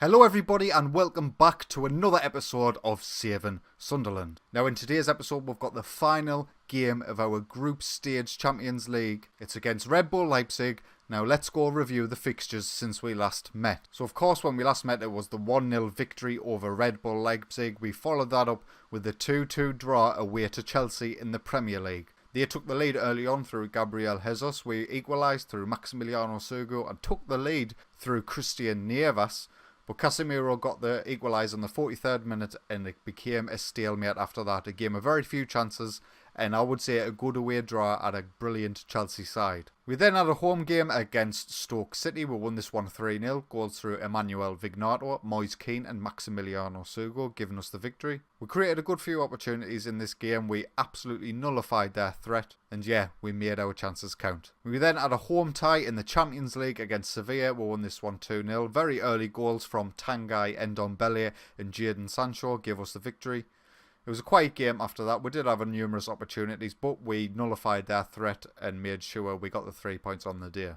Hello everybody and welcome back to another episode of Saving Sunderland. Now in today's episode we've got the final game of our group stage Champions League. It's against Red Bull Leipzig. Now let's go review the fixtures since we last met. So of course when we last met it was the 1-0 victory over Red Bull Leipzig. We followed that up with the 2-2 draw away to Chelsea in the Premier League. They took the lead early on through Gabriel Jesus. We equalised through Maximiliano Sugo and took the lead through Christian Nieves. But Casemiro got the equaliser in the 43rd minute and it became a stalemate after that. A game of very few chances and I would say a good away draw at a brilliant Chelsea side. We then had a home game against Stoke City. We won this one 3-0. Goals through Emmanuel Vignato, Moise Kean and Maximiliano Sugo giving us the victory. We created a good few opportunities in this game. We absolutely nullified their threat. And yeah, we made our chances count. We then had a home tie in the Champions League against Sevilla. We won this one 2-0. Very early goals from Tanguy Ndombele and Jadon Sancho gave us the victory. It was a quiet game after that. We did have numerous opportunities, but we nullified their threat and made sure we got the 3 points on the day.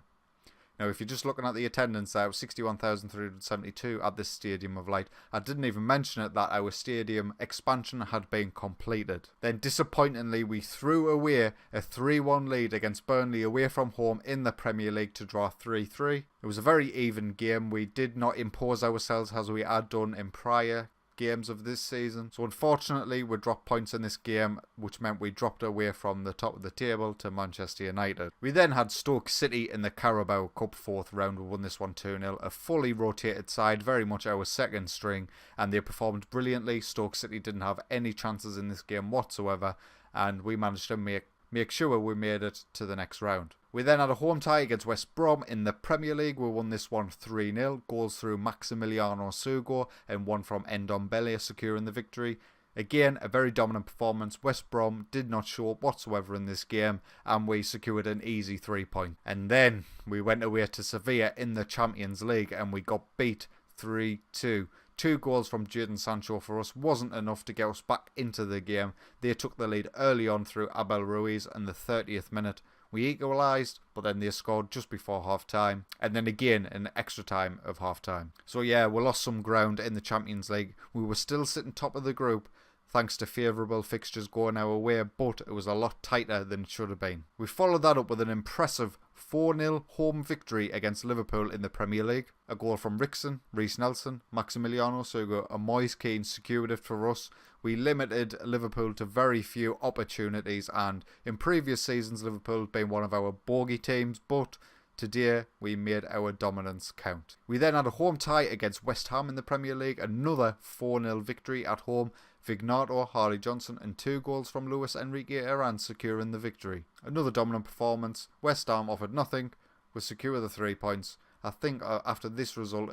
Now, if you're just looking at the attendance there, 61,372 at this Stadium of Light. I didn't even mention it that our stadium expansion had been completed. Then, disappointingly, we threw away a 3-1 lead against Burnley away from home in the Premier League to draw 3-3. It was a very even game. We did not impose ourselves as we had done in prior games of this season. So unfortunately we dropped points in this game, which meant we dropped away from the top of the table to Manchester United. We then had Stoke City in the Carabao Cup 4th round. We won this one 2-0. A fully rotated side, very much our second string, and they performed brilliantly. Stoke City didn't have any chances in this game whatsoever, and we managed to make sure we made it to the next round. We then had a home tie against West Brom in the Premier League. We won this one 3-0. Goals through Maximiliano Sugo and one from Ndombele securing the victory. Again, a very dominant performance. West Brom did not show up whatsoever in this game and we secured an easy 3 points. And then we went away to Sevilla in the Champions League and we got beat 3-2. 2 goals from Jadon Sancho for us wasn't enough to get us back into the game. They took the lead early on through Abel Ruiz in the 30th minute. We equalised, but then they scored just before half-time. And then again, an extra time of half-time. So yeah, we lost some ground in the Champions League. We were still sitting top of the group, thanks to favourable fixtures going our way, but it was a lot tighter than it should have been. We followed that up with an impressive 4-0 home victory against Liverpool in the Premier League. A goal from Rickson, Reece Nelson, Maximiliano Sugo and Moise Kean secured it for us. We limited Liverpool to very few opportunities, and in previous seasons Liverpool have been one of our bogey teams, but today we made our dominance count. We then had a home tie against West Ham in the Premier League, another 4-0 victory at home. Vignato, Harley Johnson and 2 goals from Luis Enrique Aran securing the victory. Another dominant performance. West Ham offered nothing. We secured the 3 points. I think after this result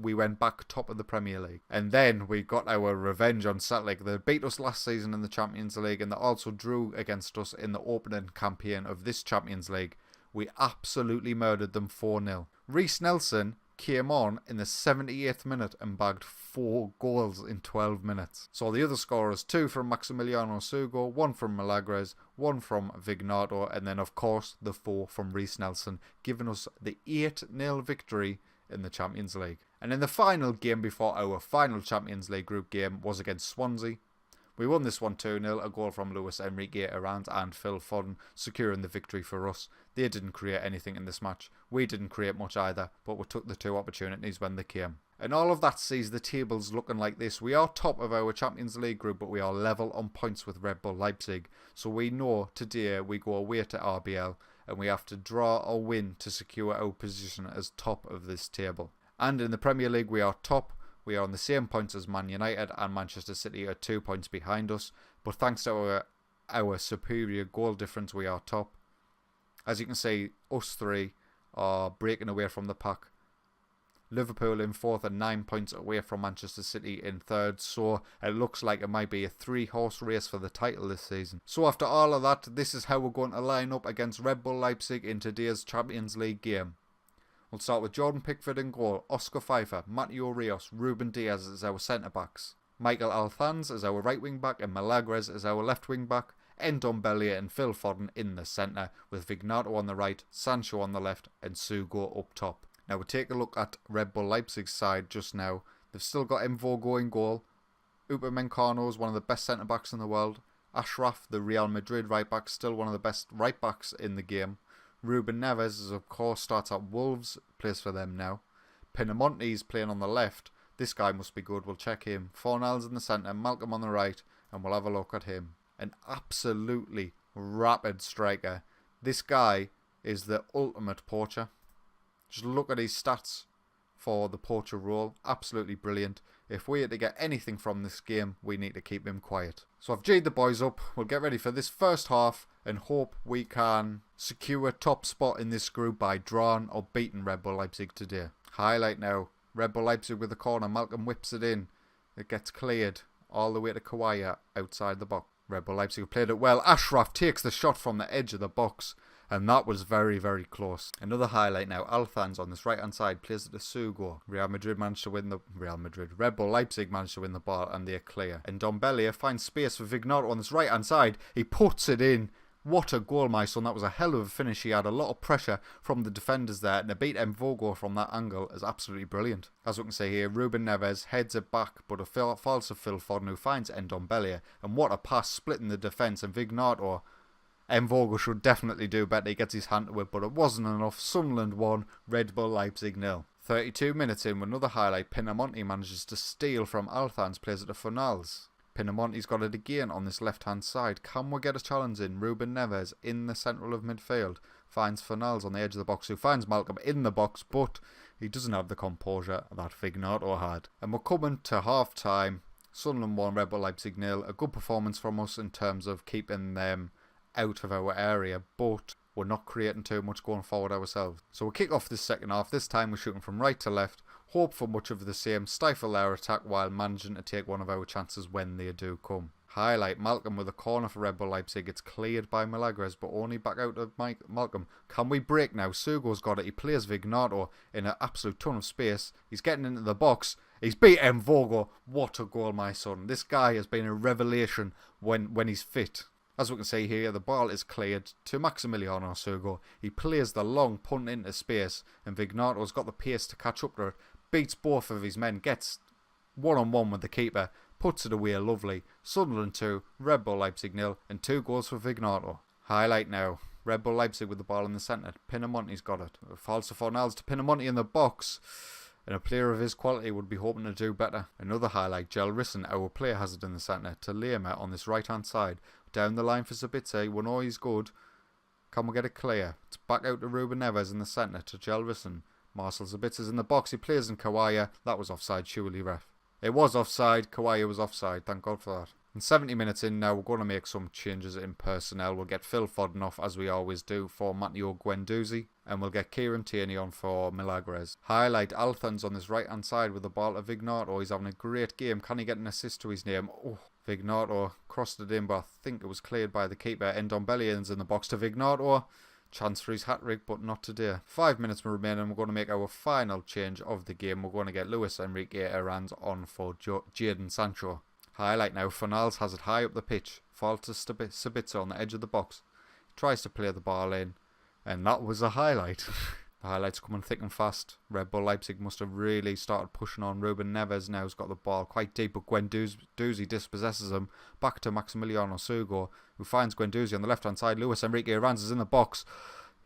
we went back top of the Premier League. And then we got our revenge on Celtic. They beat us last season in the Champions League and they also drew against us in the opening campaign of this Champions League. We absolutely murdered them 4-0. Reece Nelson came on in the 78th minute and bagged 4 goals in 12 minutes. So the other scorers, 2 from Maximiliano Sugo, 1 from Milagres, 1 from Vignato, and then of course the 4 from Reece Nelson, giving us the 8-0 victory in the Champions League. And in the final game before our final Champions League group game was against Swansea. We won this one 2-0, a goal from Luis Enrique Aranz and Phil Foden securing the victory for us. They didn't create anything in this match. We didn't create much either, but we took the 2 opportunities when they came. And all of that sees the tables looking like this. We are top of our Champions League group, but we are level on points with Red Bull Leipzig. So we know today we go away to RBL and we have to draw or win to secure our position as top of this table. And in the Premier League we are top. We are on the same points as Man United and Manchester City are 2 points behind us. But thanks to our superior goal difference, we are top. As you can see, us 3 are breaking away from the pack. Liverpool in 4th and 9 points away from Manchester City in 3rd. So it looks like it might be a 3-horse race for the title this season. So after all of that, this is how we're going to line up against Red Bull Leipzig in today's Champions League game. We'll start with Jordan Pickford in goal, Oscar Pfeiffer, Mateo Rios, Ruben Diaz as our centre-backs, Michael Althans as our right wing-back and Milagres as our left wing-back, Ndombele and Phil Foden in the centre with Vignato on the right, Sancho on the left and Sugo up top. Now we take a look at Red Bull Leipzig's side just now. They've still got Mvogo in goal. Upamecano is one of the best centre-backs in the world. Ashraf, the Real Madrid right-back, still one of the best right-backs in the game. Ruben Neves, is, of course, starts at Wolves, plays for them now. Pinamonti is playing on the left. This guy must be good, we'll check him. Fornals in the centre, Malcolm on the right, and we'll have a look at him. An absolutely rapid striker. This guy is the ultimate poacher. Just look at his stats for the poacher role. Absolutely brilliant. If we are to get anything from this game, we need to keep him quiet. So I've G'd the boys up. We'll get ready for this first half and hope we can secure top spot in this group by drawing or beating Red Bull Leipzig today. Highlight now. Red Bull Leipzig with the corner. Malcolm whips it in. It gets cleared all the way to Kawaya outside the box. Red Bull Leipzig have played it well. Ashraf takes the shot from the edge of the box. And that was very, very close. Another highlight now. Althans on this right-hand side plays it to Sugo. Red Bull Leipzig managed to win the ball and they're clear. And Ndombele finds space for Vignotto on this right-hand side. He puts it in. What a goal, my son. That was a hell of a finish. He had a lot of pressure from the defenders there. And to beat Mvogo from that angle is absolutely brilliant. As we can see here, Ruben Neves heads it back, but a false of Phil Foden who finds Ndombele. And what a pass, splitting the defence. And Vignotto, Mvogo should definitely do better. He gets his hand to it, but it wasn't enough. Sunderland 1, Red Bull Leipzig 0. 32 minutes in with another highlight. Pinamonti manages to steal from Althans, plays it to Fornals. Pinamonti's got it again on this left-hand side. Can we get a challenge in? Ruben Neves in the central of midfield finds Fornals on the edge of the box, who finds Malcolm in the box, but he doesn't have the composure that Vignotto had. And we're coming to half-time. Sunderland 1, Red Bull Leipzig 0. A good performance from us in terms of keeping them out of our area, but we're not creating too much going forward ourselves. So we'll kick off this second half. This time we're shooting from right to left, hope for much of the same, stifle their attack while managing to take one of our chances when they do come. Highlight, Malcolm with a corner for Red Bull Leipzig. It's cleared by Milagres, but only back out of Malcolm. Can we break now? Sugo's got it. He plays Vignotto in an absolute ton of space. He's getting into the box. He's beat Mvogo. What a goal, my son. This guy has been a revelation when he's fit. As we can see here, the ball is cleared to Maximiliano Sugo. He plays the long punt into space, and Vignotto's got the pace to catch up to it. Beats both of his men, gets one-on-one with the keeper, puts it away lovely. Sunderland 2, Red Bull Leipzig 0, and 2 goals for Vignotto. Highlight now. Red Bull Leipzig with the ball in the centre. Pinamonti's got it. Falls to Fornals to Pinamonti in the box. And a player of his quality would be hoping to do better. Another highlight, Gelrisson, our player, has it in the centre to Lema on this right-hand side. Down the line for Sabitzer, we know he's good. Can we get it clear? It's back out to Ruben Neves in the centre to Gelrisson. Marcel Sabitzer's in the box, he plays in Kawaya. That was offside, surely, ref. It was offside, Kawaya was offside, thank God for that. And 70 minutes in now, we're going to make some changes in personnel. We'll get Phil Foden off, as we always do, for Matteo Guendouzi. And we'll get Kieran Tierney on for Milagres. Highlight, Althans on this right-hand side with the ball to Vignotto. He's having a great game. Can he get an assist to his name? Oh, Vignotto crossed it in, but I think it was cleared by the keeper. Ndombele in the box to Vignotto. Chance for his hat-trick, but not today. 5 minutes remain, and we're going to make our final change of the game. We're going to get Luis Enrique Aranz on for Jadon Sancho. Highlight now, Fornals has it high up the pitch. Falls to Sabitzer on the edge of the box. Tries to play the ball in. And that was a highlight. The highlights coming thick and fast. Red Bull Leipzig must have really started pushing on. Ruben Neves now has got the ball quite deep, but Guendouzi dispossesses him. Back to Maximiliano Sugo, who finds Guendouzi on the left-hand side. Luis Enrique Aranz is in the box.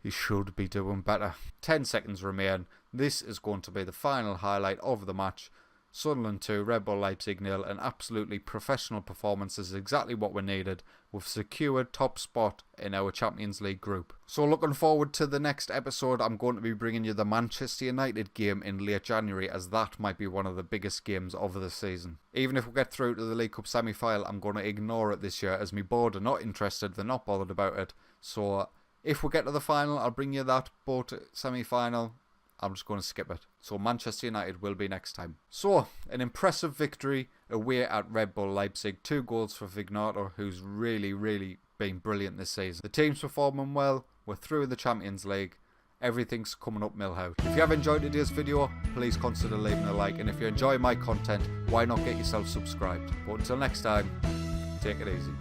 He should be doing better. 10 seconds remain. This is going to be the final highlight of the match. Sunderland 2, Red Bull Leipzig 0. An absolutely professional performance is exactly what we needed. We've secured top spot in our Champions League group. So looking forward to the next episode, I'm going to be bringing you the Manchester United game in late January, as that might be one of the biggest games of the season. Even if we get through to the League Cup semi-final, I'm going to ignore it this year, as my board are not interested, they're not bothered about it. So if we get to the final, I'll bring you that, but semi-final, I'm just going to skip it. So Manchester United will be next time. So, an impressive victory away at Red Bull Leipzig. 2 goals for Vignotto, who's really been brilliant this season. The team's performing well. We're through the Champions League. Everything's coming up Millhouse. If you have enjoyed today's video, please consider leaving a like. And if you enjoy my content, why not get yourself subscribed? But until next time, take it easy.